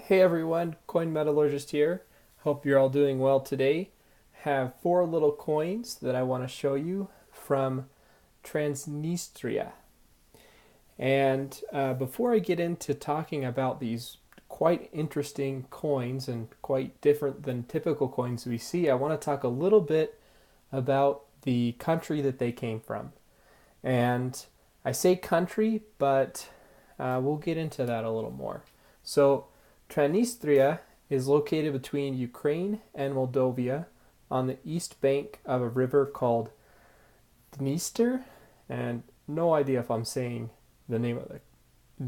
Hey everyone, coinmetallurgist here. Hope you're all doing well today. Have four little coins that I want to show you from Transnistria. And before I get into talking about these quite interesting coins and quite different than typical coins we see, I want to talk a little bit about the country that they came from. And I say country, but we'll get into that a little more. So Transnistria is located between Ukraine and Moldova on the east bank of a river called Dniester, and no idea if I'm saying the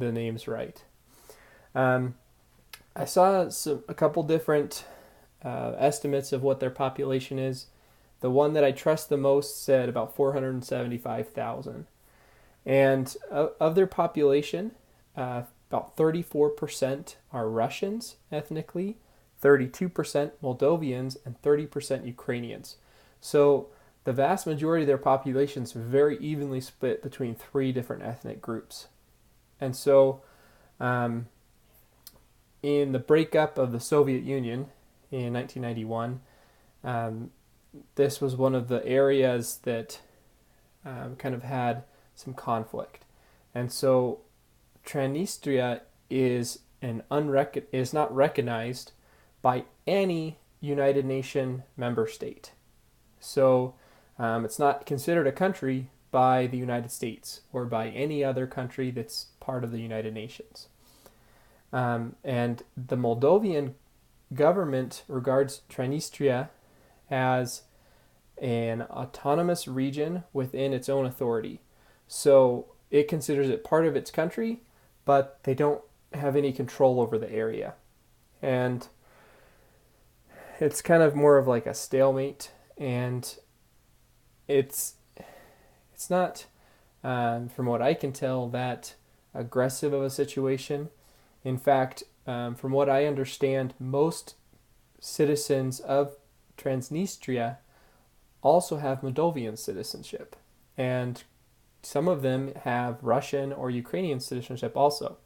names right. I saw a couple different estimates of what their population is. The one that I trust the most said about 475,000. And of their population, about 34% are Russians ethnically, 32% Moldovians, and 30% Ukrainians. So the vast majority of their population is very evenly split between three different ethnic groups. And so in the breakup of the Soviet Union in 1991, this was one of the areas that kind of had some conflict. And so Transnistria is not recognized by any United Nations member state. So it's not considered a country by the United States or by any other country that's part of the United Nations. And the Moldovan government regards Transnistria as an autonomous region within its own authority. So it considers it part of its country, but they don't have any control over the area. And it's kind of more of like a stalemate, and it's not, from what I can tell, that aggressive of a situation. In fact, from what I understand, most citizens of Transnistria also have Moldovan citizenship, and some of them have Russian or Ukrainian citizenship also.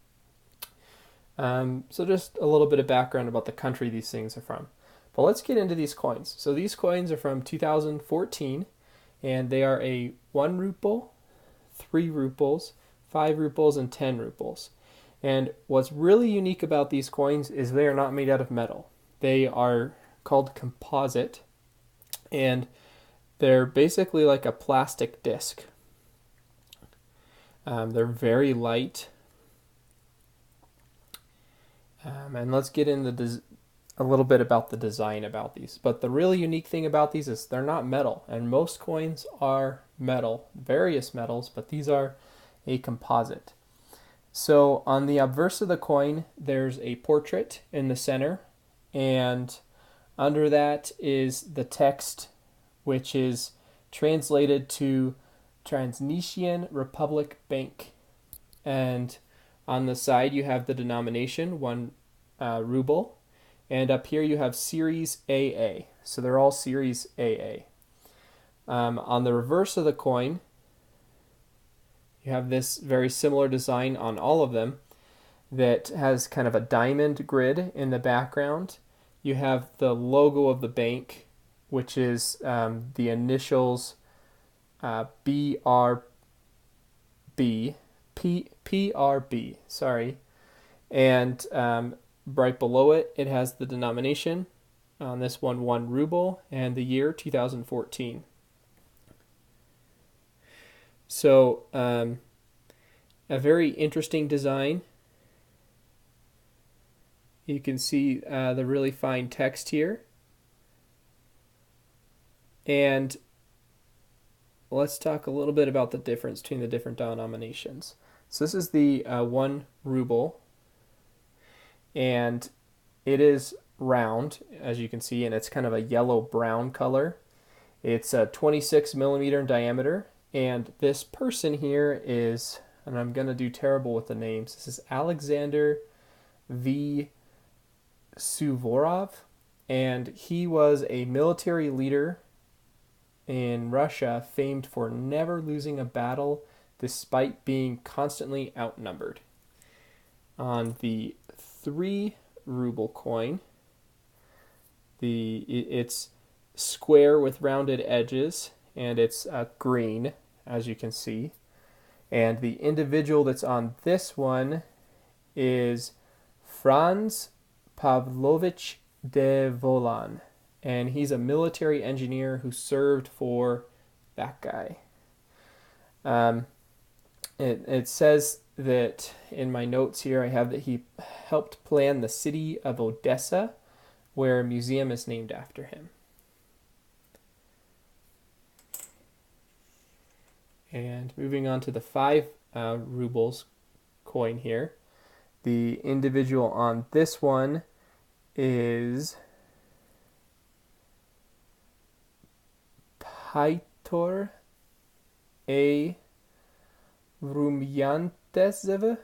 So just a little bit of background about the country these things are from. But let's get into these coins. So these coins are from 2014, and they are a 1 ruble, 3 rubles, 5 rubles, and 10 rubles. And what's really unique about these coins is they are not made out of metal. They are called composite, and they're basically like a plastic disc. They're very light. And let's get into a little bit about the design about these. But the really unique thing about these is they're not metal. And most coins are metal, various metals, but these are a composite. So on the obverse of the coin, there's a portrait in the center. And under that is the text, which is translated to Transnistria Republic Bank. And on the side you have the denomination, 1 ruble, and up here you have Series AA. So they're all Series AA. On the reverse of the coin, you have this very similar design on all of them that has kind of a diamond grid in the background. You have the logo of the bank, which is the initials PRB, sorry. And right below it, it has the denomination. On this one, 1 ruble, and the year 2014. So a very interesting design. You can see the really fine text here. And let's talk a little bit about the difference between the different denominations. So this is the 1 ruble, and it is round, as you can see, and it's kind of a yellow-brown color. It's 26 millimeter in diameter, and this person here is, and I'm going to do terrible with the names, this is Alexander V. Suvorov, and he was a military leader in Russia famed for never losing a battle despite being constantly outnumbered. On the 3 ruble coin. It's square with rounded edges, and it's green, as you can see. And the individual that's on this one is Franz Pavlovich de Volan, and he's a military engineer who served for that guy. It says that in my notes here I have that he helped plan the city of Odessa, where a museum is named after him. And moving on to the 5 rubles coin here. The individual on this one is Pytor A. Rumyantesev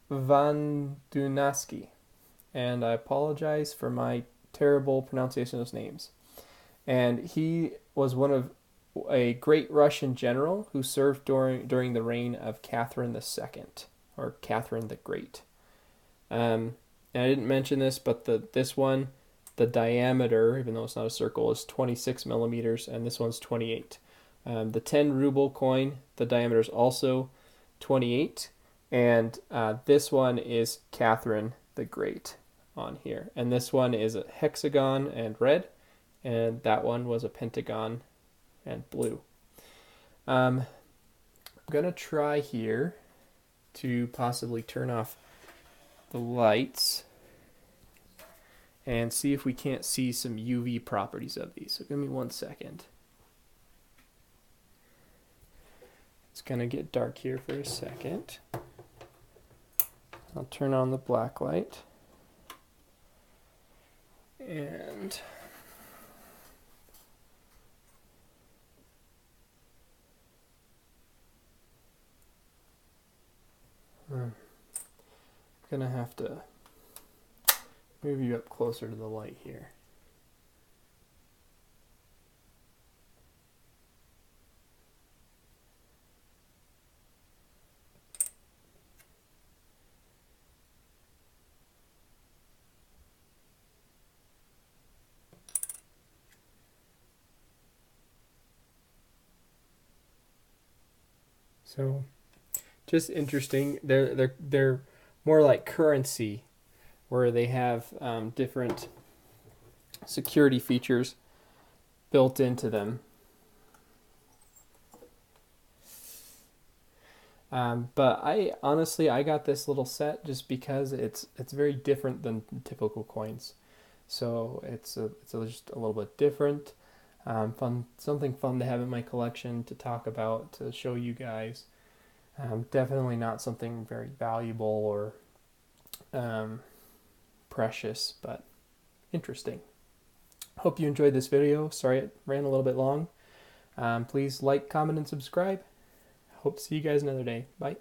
Van Dunaski. And I apologize for my terrible pronunciation of those names. And he was one of a great Russian general who served during the reign of Catherine II, or Catherine the Great. And I didn't mention this, but this one, the diameter, even though it's not a circle, is 26 millimeters, and this one's 28. The 10 ruble coin, the diameter is also 28, and this one is Catherine the Great on here. And this one is a hexagon and red, and that one was a pentagon and blue. I'm going to try here to possibly turn off the lights and see if we can't see some UV properties of these. So give me 1 second. It's going to get dark here for a second. I'll turn on the black light. And I'm going to have to move you up closer to the light here. So, just interesting. They're more like currency, where they have different security features built into them. But I got this little set just because it's very different than typical coins. So it's just a little bit different. Something fun to have in my collection to talk about, to show you guys. Definitely not something very valuable or precious, but interesting. Hope you enjoyed this video. Sorry it ran a little bit long. Please like, comment, and subscribe. Hope to see you guys another day. Bye.